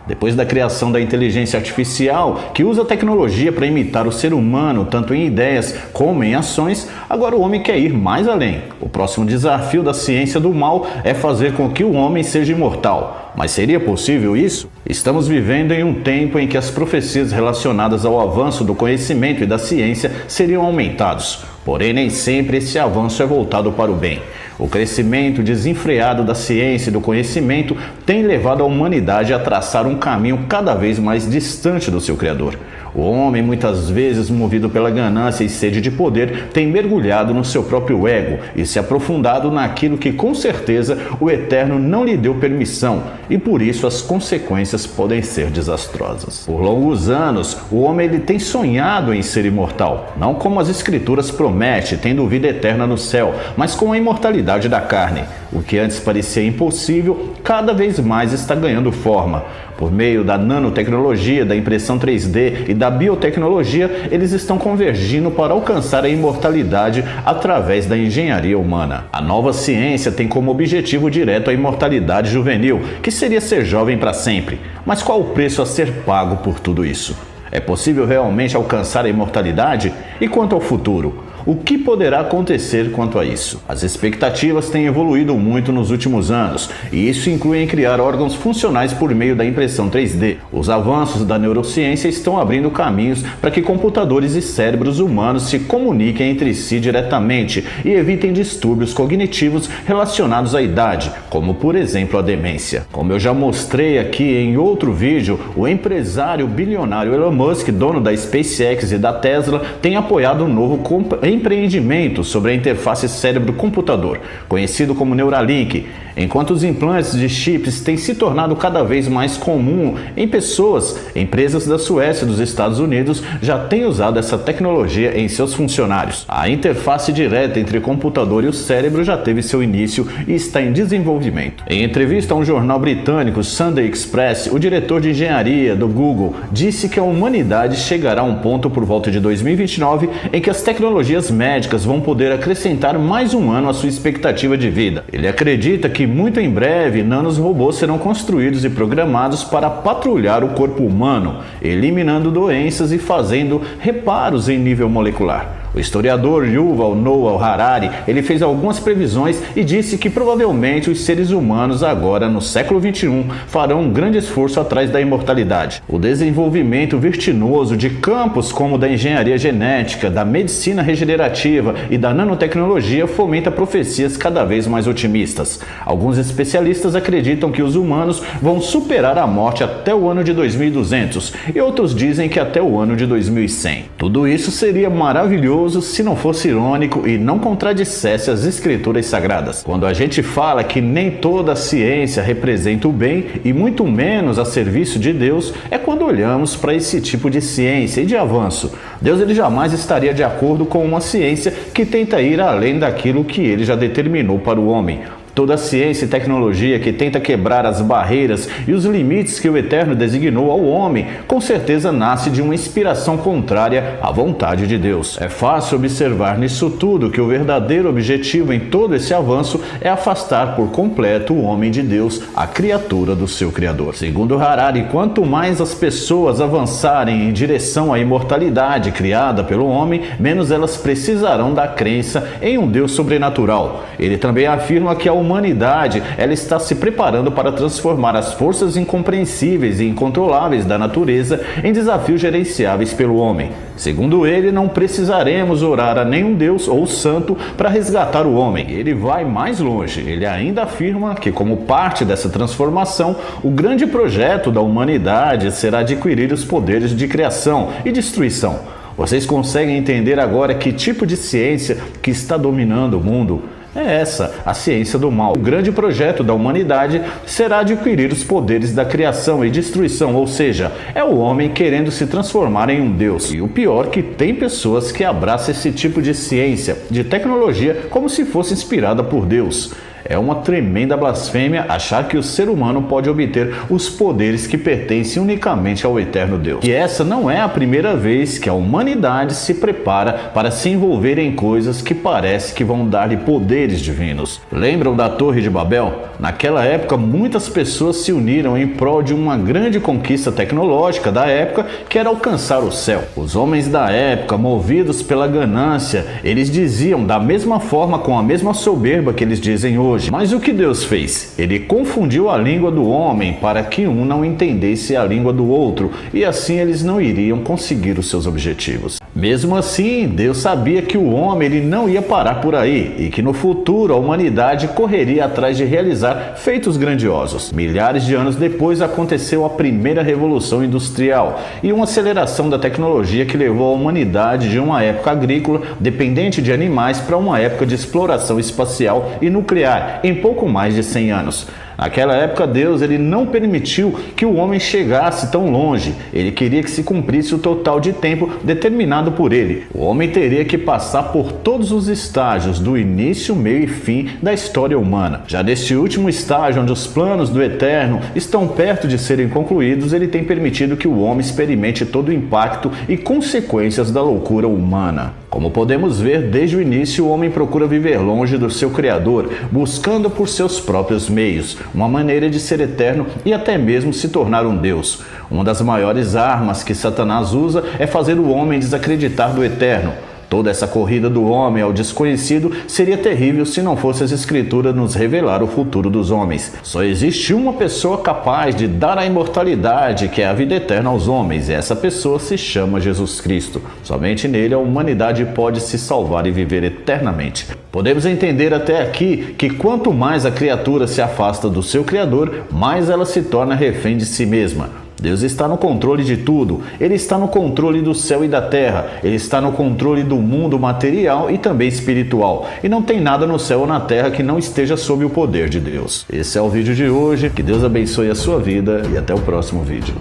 Depois da criação da inteligência artificial, que usa a tecnologia para imitar o ser humano, tanto em ideias como em ações, agora o homem quer ir mais além. O próximo desafio da ciência do mal é fazer com que o homem seja imortal. Mas seria possível isso? Estamos vivendo em um tempo em que as profecias relacionadas ao avanço do conhecimento e da ciência seriam aumentados. Porém, nem sempre esse avanço é voltado para o bem. O crescimento desenfreado da ciência e do conhecimento tem levado a humanidade a traçar um caminho cada vez mais distante do seu Criador. O homem, muitas vezes movido pela ganância e sede de poder, tem mergulhado no seu próprio ego e se aprofundado naquilo que com certeza o Eterno não lhe deu permissão, e por isso as consequências podem ser desastrosas. Por longos anos, o homem tem sonhado em ser imortal, não como as Escrituras prometem, tendo vida eterna no céu, mas com a imortalidade da carne. O que antes parecia impossível, cada vez mais está ganhando forma. Por meio da nanotecnologia, da impressão 3D e da biotecnologia, eles estão convergindo para alcançar a imortalidade através da engenharia humana. A nova ciência tem como objetivo direto a imortalidade juvenil, que seria ser jovem para sempre. Mas qual o preço a ser pago por tudo isso? É possível realmente alcançar a imortalidade? E quanto ao futuro? O que poderá acontecer quanto a isso? As expectativas têm evoluído muito nos últimos anos, e isso inclui criar órgãos funcionais por meio da impressão 3D. Os avanços da neurociência estão abrindo caminhos para que computadores e cérebros humanos se comuniquem entre si diretamente e evitem distúrbios cognitivos relacionados à idade, como por exemplo a demência. Como eu já mostrei aqui em outro vídeo, o empresário bilionário Elon Musk, dono da SpaceX e da Tesla, tem apoiado um novo empreendimento sobre a interface cérebro-computador, conhecido como Neuralink. Enquanto os implantes de chips têm se tornado cada vez mais comum em pessoas, empresas da Suécia e dos Estados Unidos já têm usado essa tecnologia em seus funcionários. A interface direta entre o computador e o cérebro já teve seu início e está em desenvolvimento. Em entrevista a um jornal britânico, Sunday Express, o diretor de engenharia do Google disse que a humanidade chegará a um ponto por volta de 2029 em que as tecnologias médicas vão poder acrescentar mais um ano à sua expectativa de vida. Ele acredita que muito em breve nanorobôs serão construídos e programados para patrulhar o corpo humano, eliminando doenças e fazendo reparos em nível molecular. O historiador Yuval Noah Harari, ele fez algumas previsões e disse que provavelmente os seres humanos agora no século XXI farão um grande esforço atrás da imortalidade. O desenvolvimento vertiginoso de campos como da engenharia genética, da medicina regenerativa e da nanotecnologia fomenta profecias cada vez mais otimistas. Alguns especialistas acreditam que os humanos vão superar a morte até o ano de 2200 e outros dizem que até o ano de 2100. Tudo isso seria maravilhoso se não fosse irônico e não contradissesse as escrituras sagradas. Quando a gente fala que nem toda a ciência representa o bem e muito menos a serviço de Deus, é quando olhamos para esse tipo de ciência e de avanço. Deus ele jamais estaria de acordo com uma ciência que tenta ir além daquilo que ele já determinou para o homem. Toda a ciência e tecnologia que tenta quebrar as barreiras e os limites que o Eterno designou ao homem, com certeza nasce de uma inspiração contrária à vontade de Deus. É fácil observar nisso tudo que o verdadeiro objetivo em todo esse avanço é afastar por completo o homem de Deus, a criatura do seu Criador. Segundo Harari, quanto mais as pessoas avançarem em direção à imortalidade criada pelo homem, menos elas precisarão da crença em um Deus sobrenatural. Ele também afirma que a humanidade ela está se preparando para transformar as forças incompreensíveis e incontroláveis da natureza em desafios gerenciáveis pelo homem. Segundo ele, não precisaremos orar a nenhum Deus ou santo para resgatar o homem. Ele vai mais longe. Ele ainda afirma que, como parte dessa transformação, o grande projeto da humanidade será adquirir os poderes de criação e destruição. Vocês conseguem entender agora que tipo de ciência que está dominando o mundo? É essa, a ciência do mal. O grande projeto da humanidade será adquirir os poderes da criação e destruição, ou seja, é o homem querendo se transformar em um Deus. E o pior é que tem pessoas que abraçam esse tipo de ciência, de tecnologia, como se fosse inspirada por Deus. É uma tremenda blasfêmia achar que o ser humano pode obter os poderes que pertencem unicamente ao eterno Deus. E essa não é a primeira vez que a humanidade se prepara para se envolver em coisas que parece que vão dar-lhe poderes divinos. Lembram da Torre de Babel? Naquela época, muitas pessoas se uniram em prol de uma grande conquista tecnológica da época, que era alcançar o céu. Os homens da época, movidos pela ganância, eles diziam da mesma forma, com a mesma soberba que eles dizem hoje. Mas o que Deus fez? Ele confundiu a língua do homem para que um não entendesse a língua do outro, e assim eles não iriam conseguir os seus objetivos. Mesmo assim, Deus sabia que o homem ele não ia parar por aí e que no futuro a humanidade correria atrás de realizar feitos grandiosos. Milhares de anos depois aconteceu a primeira revolução industrial e uma aceleração da tecnologia que levou a humanidade de uma época agrícola dependente de animais para uma época de exploração espacial e nuclear em pouco mais de 100 anos. Naquela época, Deus ele não permitiu que o homem chegasse tão longe. Ele queria que se cumprisse o total de tempo determinado por ele. O homem teria que passar por todos os estágios do início, meio e fim da história humana. Já neste último estágio, onde os planos do Eterno estão perto de serem concluídos, ele tem permitido que o homem experimente todo o impacto e consequências da loucura humana. Como podemos ver, desde o início o homem procura viver longe do seu Criador, buscando por seus próprios meios, uma maneira de ser eterno e até mesmo se tornar um Deus. Uma das maiores armas que Satanás usa é fazer o homem desacreditar do Eterno. Toda essa corrida do homem ao desconhecido seria terrível se não fosse as Escrituras nos revelar o futuro dos homens. Só existe uma pessoa capaz de dar a imortalidade, que é a vida eterna aos homens, e essa pessoa se chama Jesus Cristo. Somente nele a humanidade pode se salvar e viver eternamente. Podemos entender até aqui que quanto mais a criatura se afasta do seu Criador, mais ela se torna refém de si mesma. Deus está no controle de tudo. Ele está no controle do céu e da terra. Ele está no controle do mundo material e também espiritual. E não tem nada no céu ou na terra que não esteja sob o poder de Deus. Esse é o vídeo de hoje. Que Deus abençoe a sua vida e até o próximo vídeo.